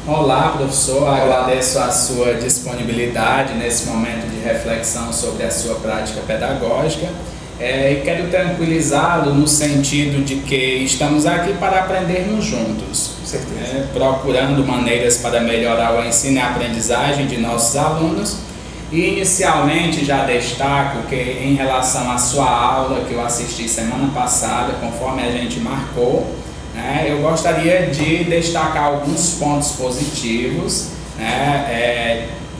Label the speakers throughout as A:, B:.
A: Olá, professor. Agradeço a sua disponibilidade nesse momento de reflexão sobre a sua prática pedagógica. E quero tranquilizá-lo no sentido de que estamos aqui para aprendermos juntos, procurando maneiras para melhorar o ensino e a aprendizagem de nossos alunos. E inicialmente já destaco que em relação à sua aula que eu assisti semana passada, conforme a gente marcou, eu gostaria de destacar alguns pontos positivos,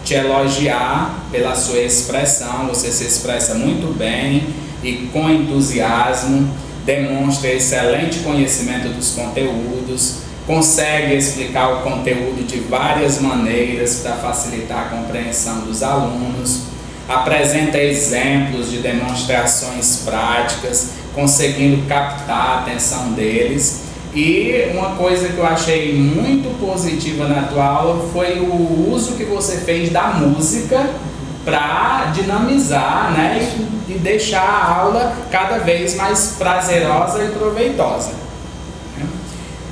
A: te elogiar pela sua expressão. Você se expressa muito bem e com entusiasmo, demonstra excelente conhecimento dos conteúdos, consegue explicar o conteúdo de várias maneiras para facilitar a compreensão dos alunos, apresenta exemplos de demonstrações práticas, conseguindo captar a atenção deles. E uma coisa que eu achei muito positiva na tua aula foi o uso que você fez da música para dinamizar, e deixar a aula cada vez mais prazerosa e proveitosa.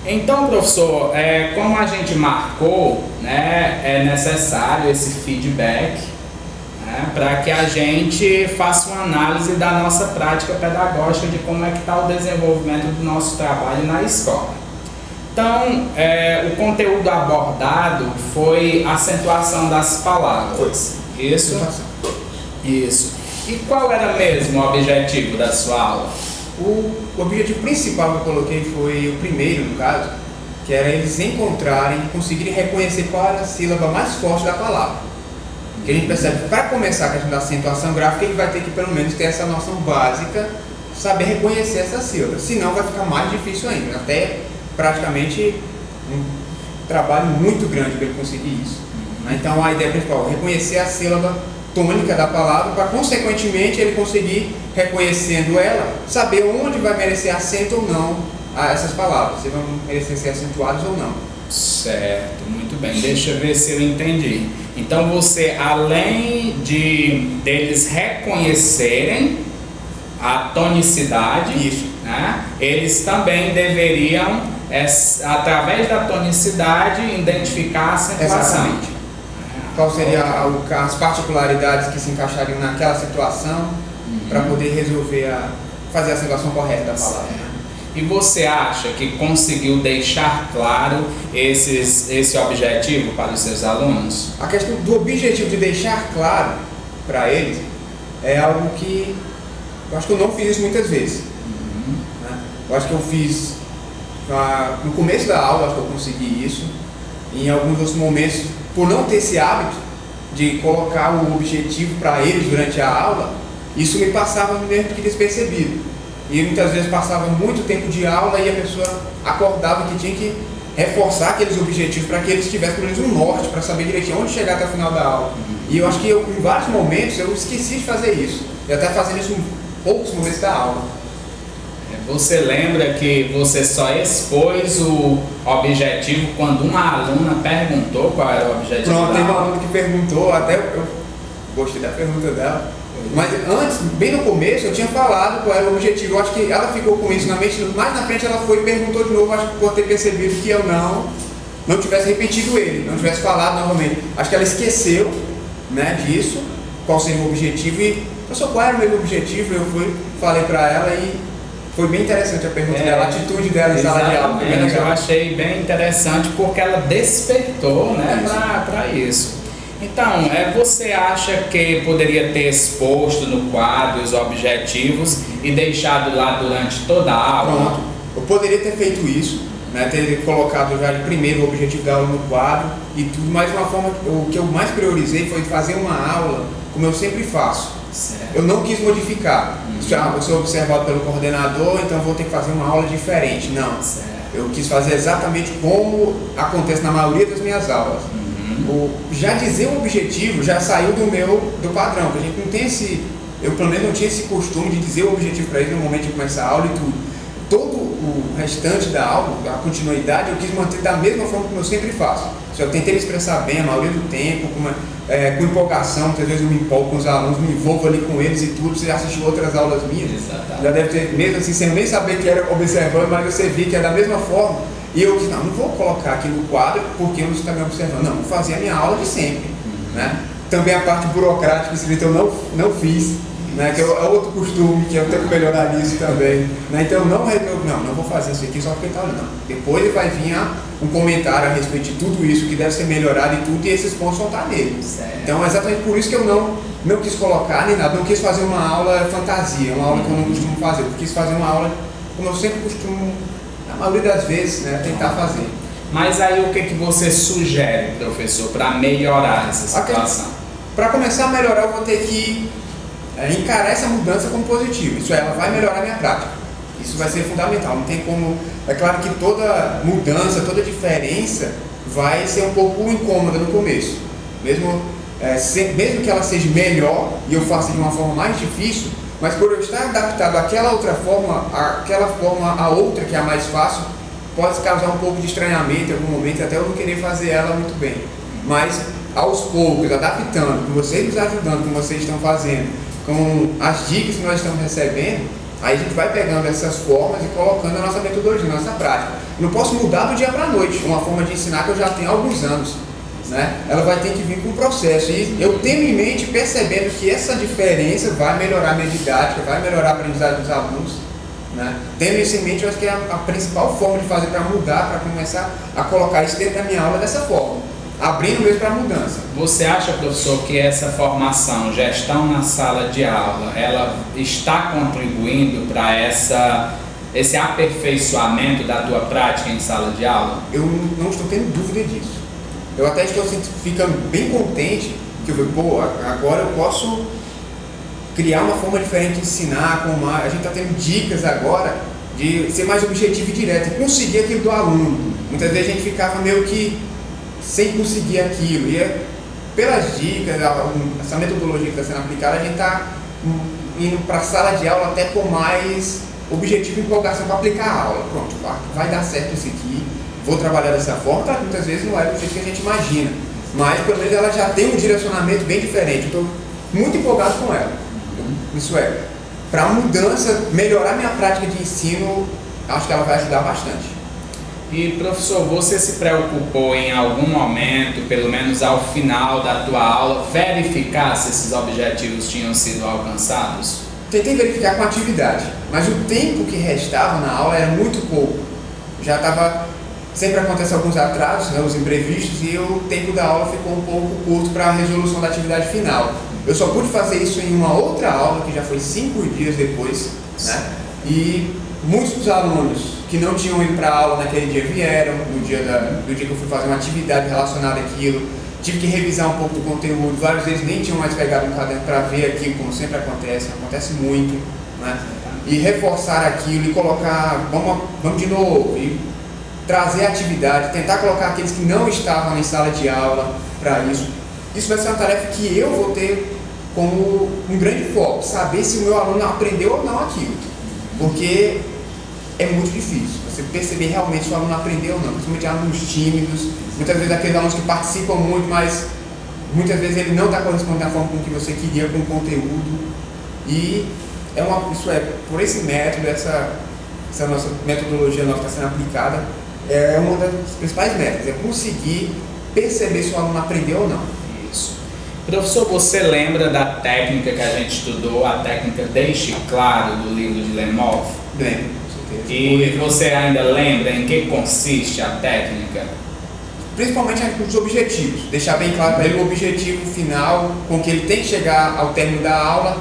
A: Então, professor, como a gente marcou, é necessário esse feedback para que a gente faça uma análise da nossa prática pedagógica, de como é que está o desenvolvimento do nosso trabalho na escola. Então, o conteúdo abordado foi a acentuação das palavras. Isso? Isso. E qual era mesmo o objetivo da sua aula?
B: O objetivo principal que eu coloquei foi o primeiro, no caso, que era eles encontrarem e conseguirem reconhecer qual era a sílaba mais forte da palavra. Porque a gente percebe que para começar a questão da acentuação gráfica, ele vai ter que pelo menos ter essa noção básica, saber reconhecer essa sílaba, senão vai ficar mais difícil ainda, até praticamente um trabalho muito grande para ele conseguir isso. Então a ideia principal é reconhecer a sílaba tônica da palavra, para consequentemente ele conseguir, reconhecendo ela, saber onde vai merecer acento ou não a essas palavras, se vão merecer ser acentuadas ou não.
A: Certo, muito bem, deixa eu ver se eu entendi. Então você, além deles reconhecerem a tonicidade, eles também deveriam, através da tonicidade, identificar a acentuação.
B: Exatamente. Qual seria as particularidades que se encaixariam naquela situação para poder resolver, fazer a acentuação correta da palavra.
A: E você acha que conseguiu deixar claro esse objetivo para os seus alunos?
B: A questão do objetivo de deixar claro para eles é algo que eu acho que eu não fiz isso muitas vezes. Eu acho que eu fiz no começo da aula, acho que eu consegui isso. Em alguns outros momentos, por não ter esse hábito de colocar o objetivo para eles durante a aula, isso me passava mesmo que despercebido. E muitas vezes passava muito tempo de aula e a pessoa acordava que tinha que reforçar aqueles objetivos para que eles tivessem pelo menos um norte, para saber direitinho onde chegar até o final da aula. E eu acho que em vários momentos eu esqueci de fazer isso. Eu até fazendo isso em poucos momentos da aula.
A: Você lembra que você só expôs o objetivo quando uma aluna perguntou qual era o objetivo?
B: Pronto, teve uma aluna que perguntou, até eu gostei da pergunta dela. Mas antes, bem no começo, eu tinha falado qual era o objetivo. Eu acho que ela ficou com isso na mente, mais na frente ela foi e perguntou de novo, acho que por ter percebido que eu não tivesse repetido ele, não tivesse falado novamente. Acho que ela esqueceu, disso, qual seria o objetivo e, professor, qual era o meu objetivo? Eu falei para ela e foi bem interessante a pergunta dela, a atitude dela em sala de aula.
A: Eu achei bem interessante porque ela despertou para isso. Então, você acha que poderia ter exposto no quadro os objetivos e deixado lá durante toda a aula?
B: Pronto, eu poderia ter feito isso, ter colocado já de primeiro o objetivo da aula no quadro e tudo, mas uma forma, o que eu mais priorizei foi fazer uma aula como eu sempre faço.
A: Certo.
B: Eu não quis modificar. Vou ser observado pelo coordenador, então vou ter que fazer uma aula diferente. Não.
A: Certo.
B: Eu quis fazer exatamente como acontece na maioria das minhas aulas. Já dizer o objetivo já saiu do padrão, que a gente não tem eu pelo menos não tinha esse costume de dizer o objetivo para eles no momento de começar a aula e tudo. Todo o restante da aula, a continuidade, eu quis manter da mesma forma como eu sempre faço. Eu tentei expressar bem a maioria do tempo, com empolgação, muitas vezes eu me empolgo com os alunos, me envolvo ali com eles e tudo. Você já assistiu outras aulas minhas?
A: Exatamente.
B: Já deve ter, mesmo assim, sem nem saber que era observando, mas você viu que é da mesma forma. E eu disse, não vou colocar aqui no quadro porque eu não estou me observando. Não, vou fazer a minha aula de sempre. Né? Também a parte burocrática escrita eu não fiz, né? Que é outro costume que eu tenho que melhorar nisso também. Né? Então eu não vou fazer isso aqui só porque está olhando. Depois vai vir um comentário a respeito de tudo isso que deve ser melhorado e tudo, e esses pontos vão estar nele. Então é exatamente por isso que eu não quis colocar nem nada, não quis fazer uma aula fantasia, uma aula que eu não costumo fazer. Eu quis fazer uma aula como eu sempre costumo, na maioria das vezes, né, tentar fazer.
A: Mas aí o que você sugere, professor, para melhorar essa situação?
B: Para começar a melhorar, eu vou ter que encarar essa mudança como positivo. Isso é, ela vai melhorar a minha prática. Isso vai ser fundamental. Não tem como. É claro que toda mudança, toda diferença vai ser um pouco incômoda no começo. Mesmo que ela seja melhor e eu faça de uma forma mais difícil, mas por eu estar adaptado àquela outra forma, a outra que é a mais fácil, pode causar um pouco de estranhamento em algum momento, até eu não querer fazer ela muito bem. Mas aos poucos, adaptando, com vocês nos ajudando, como vocês estão fazendo, com as dicas que nós estamos recebendo, aí a gente vai pegando essas formas e colocando a nossa metodologia, a nossa prática. Eu não posso mudar do dia para a noite, uma forma de ensinar que eu já tenho há alguns anos. Né? Ela vai ter que vir com um processo. E eu tenho em mente, percebendo que essa diferença vai melhorar a minha didática, vai melhorar a aprendizagem dos alunos. Né? Tendo isso em mente, eu acho que é a principal forma de fazer para mudar, para começar a colocar isso dentro da minha aula dessa forma. Abrindo mesmo para a mudança.
A: Você acha, professor, que essa formação, gestão na sala de aula, ela está contribuindo para esse aperfeiçoamento da tua prática em sala de aula?
B: Eu não estou tendo dúvida disso. Eu até estou ficando bem contente que eu falei, agora eu posso criar uma forma diferente de ensinar, a gente está tendo dicas agora de ser mais objetivo e direto, e conseguir aquilo do aluno. Muitas vezes a gente ficava meio que sem conseguir aquilo, e pelas dicas, essa metodologia que está sendo aplicada, a gente está indo para a sala de aula até com mais objetivo e empolgação para aplicar a aula. Pronto, vai dar certo isso aqui, vou trabalhar dessa forma. Tá, muitas vezes não é do jeito que a gente imagina, mas pelo menos ela já tem um direcionamento bem diferente. Estou muito empolgado com ela. Isso é, para a mudança, melhorar minha prática de ensino, acho que ela vai ajudar bastante.
A: E professor, você se preocupou em algum momento, pelo menos ao final da tua aula, verificar se esses objetivos tinham sido alcançados?
B: Tentei verificar com atividade, mas o tempo que restava na aula era muito pouco. Já estava, sempre acontece alguns atrasos, né, os imprevistos, e o tempo da aula ficou um pouco curto para a resolução da atividade final. Eu só pude fazer isso em uma outra aula, que já foi 5 dias depois, né? E muitos dos alunos que não tinham ido para a aula naquele dia vieram, do dia que eu fui fazer uma atividade relacionada àquilo. Tive que revisar um pouco do conteúdo, vários deles nem tinham mais pegado um caderno para ver aquilo, como sempre acontece muito, né? E reforçar aquilo e colocar, vamos de novo, e trazer a atividade, tentar colocar aqueles que não estavam em sala de aula para isso. Isso vai ser uma tarefa que eu vou ter como um grande foco, saber se o meu aluno aprendeu ou não aquilo, porque é muito difícil você perceber realmente se o aluno aprendeu ou não, principalmente alunos tímidos, muitas vezes aqueles alunos que participam muito, mas muitas vezes ele não está correspondendo à forma com que você queria com o conteúdo. E por esse método, essa nossa metodologia nova que está sendo aplicada, é uma das principais metas, é conseguir perceber se o aluno aprendeu ou não.
A: Isso. Professor, você lembra da técnica que a gente estudou, a técnica Deixe Claro, do livro de Lemov?
B: Lembro.
A: E você ainda lembra em que consiste a técnica?
B: Principalmente os objetivos, deixar bem claro para ele o objetivo final com que ele tem que chegar ao término da aula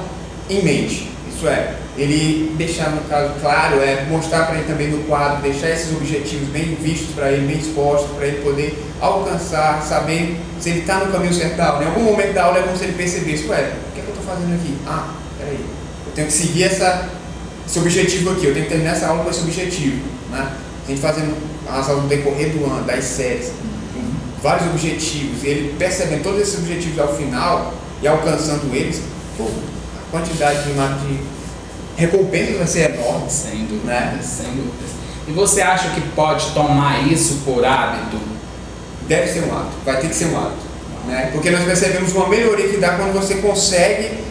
B: em mente. Isso é, ele deixar no caso claro, mostrar para ele também no quadro, deixar esses objetivos bem vistos para ele, bem expostos, para ele poder alcançar, saber se ele está no caminho certo da aula. Em algum momento da aula é como se ele percebesse, o que é que eu estou fazendo aqui? Peraí, eu tenho que seguir esse objetivo aqui, eu tenho que terminar essa aula com esse objetivo, né? A gente fazendo as aulas no decorrer do ano, das séries, com vários objetivos, e ele percebendo todos esses objetivos ao final e alcançando eles, a quantidade de recompensas vai ser enorme.
A: Sem dúvida,
B: né?
A: Sem dúvida. E você acha que pode tomar isso por hábito?
B: Deve ser um hábito, vai ter que ser um hábito, né? Porque nós percebemos uma melhoria que dá quando você consegue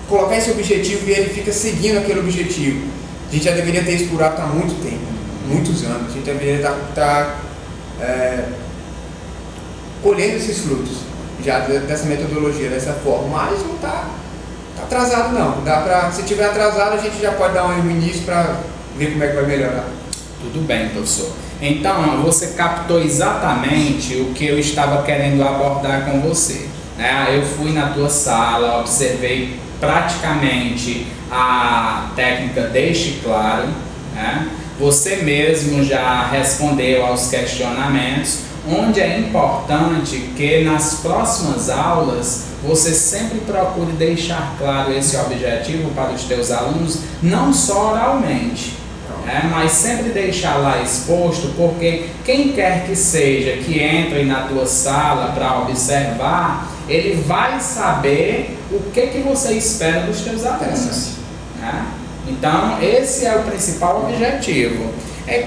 B: colocar esse objetivo e ele fica seguindo aquele objetivo. A gente já deveria ter isso por hábito há muito tempo, muitos anos, a gente deveria estar colhendo esses frutos já dessa metodologia, dessa forma, mas não está atrasado não. Se tiver atrasado, a gente já pode dar um início para ver como é que vai melhorar.
A: Tudo bem, professor. Então, você captou exatamente o que eu estava querendo abordar com você, né? Eu fui na tua sala, observei praticamente a técnica Deixe Claro, né? Você mesmo já respondeu aos questionamentos, onde é importante que nas próximas aulas você sempre procure deixar claro esse objetivo para os teus alunos, não só oralmente, mas sempre deixar lá exposto, porque quem quer que seja que entre na tua sala para observar, ele vai saber o que você espera dos teus alunos, né? Então, esse é o principal objetivo.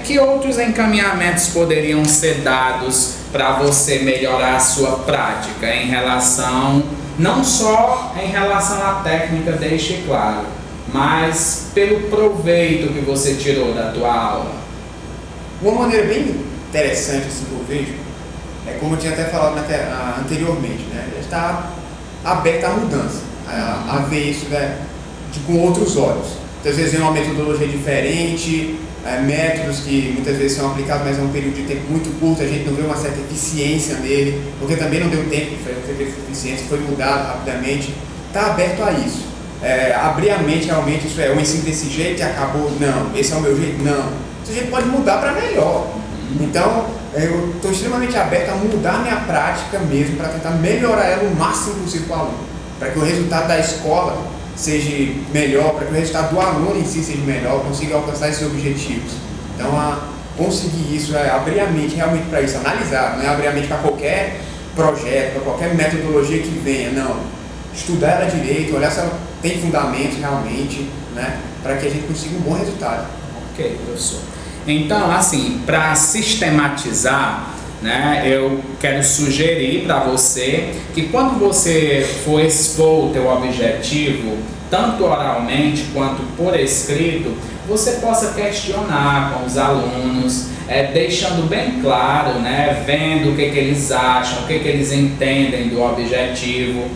A: Que outros encaminhamentos poderiam ser dados para você melhorar a sua prática em relação, não só em relação à técnica Deixe Claro, mas pelo proveito que você tirou da tua aula?
B: Uma maneira bem interessante assim, que eu vejo, é como eu tinha até falado anteriormente, né? Está aberta à mudança, a ver isso, né, com outros olhos. Muitas vezes é uma metodologia diferente, métodos que muitas vezes são aplicados, mas é um período de tempo muito curto, a gente não vê uma certa eficiência nele, porque também não deu tempo de fazer essa eficiência, foi mudado rapidamente. Está aberto a isso. Abrir a mente realmente, isso é, eu ensino desse jeito e acabou, não, esse é o meu jeito, não. Esse jeito pode mudar para melhor. Então, eu estou extremamente aberto a mudar minha prática mesmo, para tentar melhorar ela o máximo possível para o aluno, para que o resultado da escola seja melhor, para que o resultado do aluno em si seja melhor, consiga alcançar esses objetivos. Então, conseguir isso, abrir a mente realmente para isso, analisar, não é abrir a mente para qualquer projeto, para qualquer metodologia que venha, não. Estudar ela direito, olhar se ela tem fundamentos realmente, né, para que a gente consiga um bom resultado.
A: Ok, professor. Então, assim, para sistematizar, né, eu quero sugerir para você que quando você for expor o teu objetivo, tanto oralmente quanto por escrito, você possa questionar com os alunos, deixando bem claro, né, vendo o que eles acham, o que eles entendem do objetivo,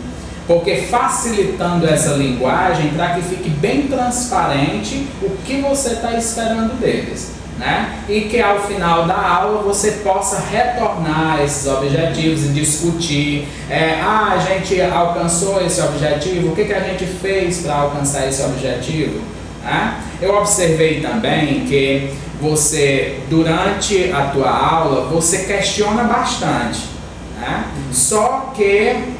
A: porque facilitando essa linguagem para que fique bem transparente o que você está esperando deles, né? E que ao final da aula você possa retornar esses objetivos e discutir, a gente alcançou esse objetivo, o que a gente fez para alcançar esse objetivo, né? Eu observei também que você, durante a tua aula, você questiona bastante, né? Só que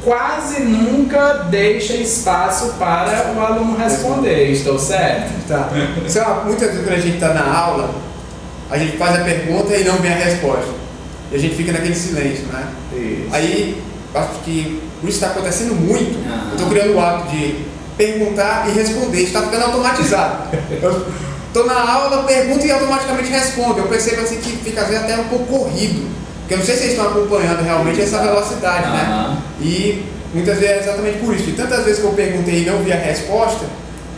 A: quase nunca deixa espaço para o aluno responder, estou certo?
B: Tá. Muitas vezes quando a gente está na aula, a gente faz a pergunta e não vem a resposta. E a gente fica naquele silêncio, né?
A: Isso.
B: Aí, acho que isso está acontecendo muito. Eu estou criando o hábito de perguntar e responder, isso está ficando automatizado. Eu estou na aula, pergunto e automaticamente respondo. Eu percebo assim que fica às vezes até um pouco corrido. Porque eu não sei se vocês estão acompanhando realmente essa velocidade, né? E muitas vezes é exatamente por isso. E tantas vezes que eu perguntei e não vi a resposta,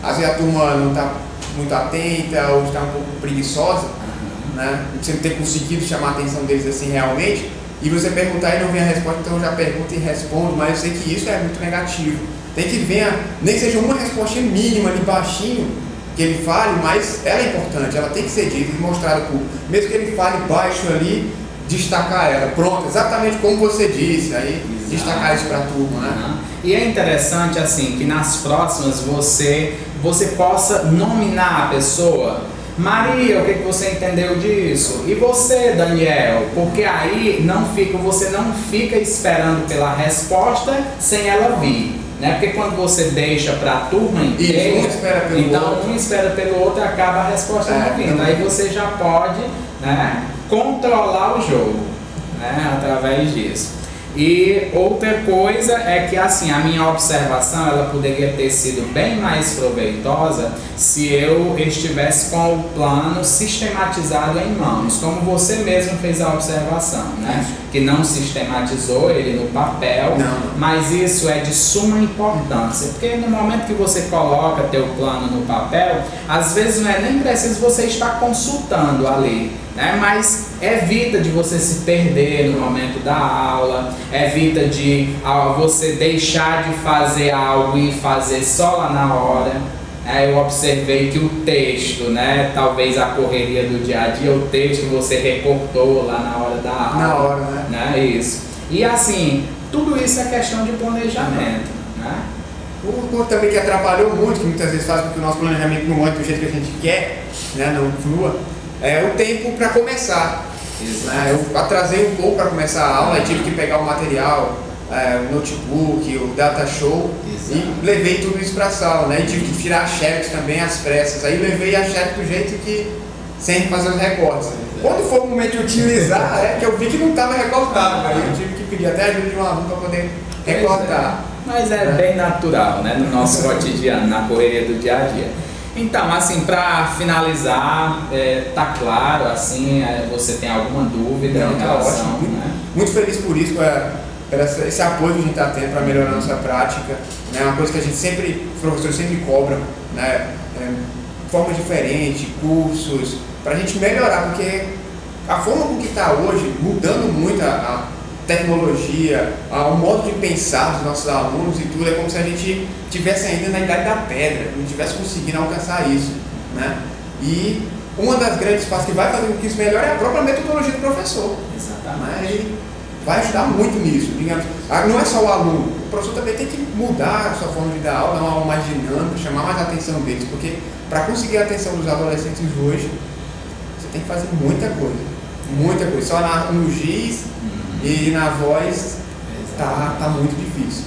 B: às vezes a turma não está muito atenta ou está um pouco preguiçosa, né? Você não ter conseguido chamar a atenção deles assim realmente, e você perguntar e não vem a resposta, então eu já pergunto e respondo, mas eu sei que isso é muito negativo. Tem que vir, nem que seja uma resposta mínima ali baixinho, que ele fale, mas ela é importante, ela tem que ser dita e mostrada para o público. Mesmo que ele fale baixo ali, destacar ela, pronto, exatamente como você disse, aí destacar isso para a turma, né?
A: E é interessante assim que nas próximas você possa nominar a pessoa. Maria, o que você entendeu disso? E você, Daniel? Porque aí você não fica esperando pela resposta sem ela vir, né? Porque quando você deixa para a turma inteira, um espera pelo outro e acaba a resposta não vindo. Aí você já pode, né, controlar o jogo, né, através disso. E outra coisa é que assim, a minha observação ela poderia ter sido bem mais proveitosa se eu estivesse com o plano sistematizado em mãos, como você mesmo fez a observação, né? Que não sistematizou ele no papel, mas isso é de suma importância, porque no momento que você coloca teu plano no papel, às vezes não é nem preciso você estar consultando ali, né? Mas evita de você se perder no momento da aula, evita de você deixar de fazer algo e fazer só lá na hora. Eu observei que o texto, né, talvez a correria do dia a dia, o texto você recortou lá na hora da aula.
B: Na hora, né?
A: Isso. E assim, tudo isso é questão de planejamento, né?
B: Um ponto também que atrapalhou muito, que muitas vezes faz com que o nosso planejamento não ande do jeito que a gente quer, né, não flua, é o tempo para começar. Eu atrasei um pouco para começar a aula, tive que pegar o material, o notebook, o data show. Exato. E levei tudo isso para a sala, né? E tive que tirar as checks também, as pressas. Aí levei a check do jeito que, sem fazer os recortes. Quando for o momento de utilizar, que eu vi que não estava recortado, aí eu tive que pedir até ajuda de um aluno para poder recortar.
A: Mas é bem natural, né? No nosso cotidiano, na correria do dia a dia. Então, assim, para finalizar, tá claro, assim, você tem alguma dúvida em relação,
B: ótimo.
A: Né?
B: Muito feliz por isso, por esse apoio que a gente está tendo para melhorar a nossa prática, né? Uma coisa que a gente sempre, os professores sempre cobram, né? Formas diferentes, cursos, para a gente melhorar, porque a forma com que está hoje, mudando muito a tecnologia, o modo de pensar dos nossos alunos e tudo, é como se a gente estivesse ainda na idade da pedra, não estivesse conseguindo alcançar isso, né? E uma das grandes partes que vai fazer com que isso melhore é a própria metodologia do professor.
A: Exatamente.
B: Ele vai ajudar muito nisso, digamos. Não é só o aluno, o professor também tem que mudar a sua forma de dar aula, dar uma aula mais dinâmica, chamar mais a atenção deles, porque para conseguir a atenção dos adolescentes hoje, você tem que fazer muita coisa, só no giz e na voz tá muito difícil.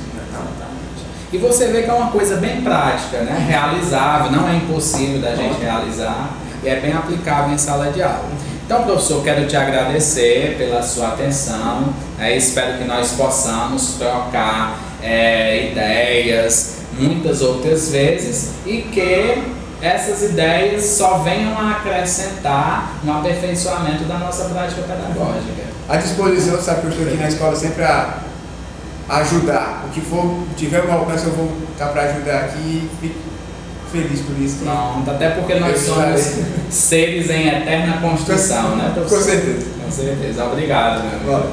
A: E você vê que é uma coisa bem prática, né? Realizável, não é impossível da gente realizar e é bem aplicável em sala de aula. Então, professor, quero te agradecer pela sua atenção, espero que nós possamos trocar ideias muitas outras vezes e que essas ideias só venham a acrescentar no aperfeiçoamento da nossa prática pedagógica.
B: À disposição, sabe que eu estou aqui na escola sempre a ajudar. O que for, tiver o meu alcance, eu vou estar para ajudar aqui e fico feliz por isso.
A: Pronto, até porque nós somos seres em eterna construção, né, professor?
B: Com certeza.
A: Com certeza. Obrigado, meu amigo.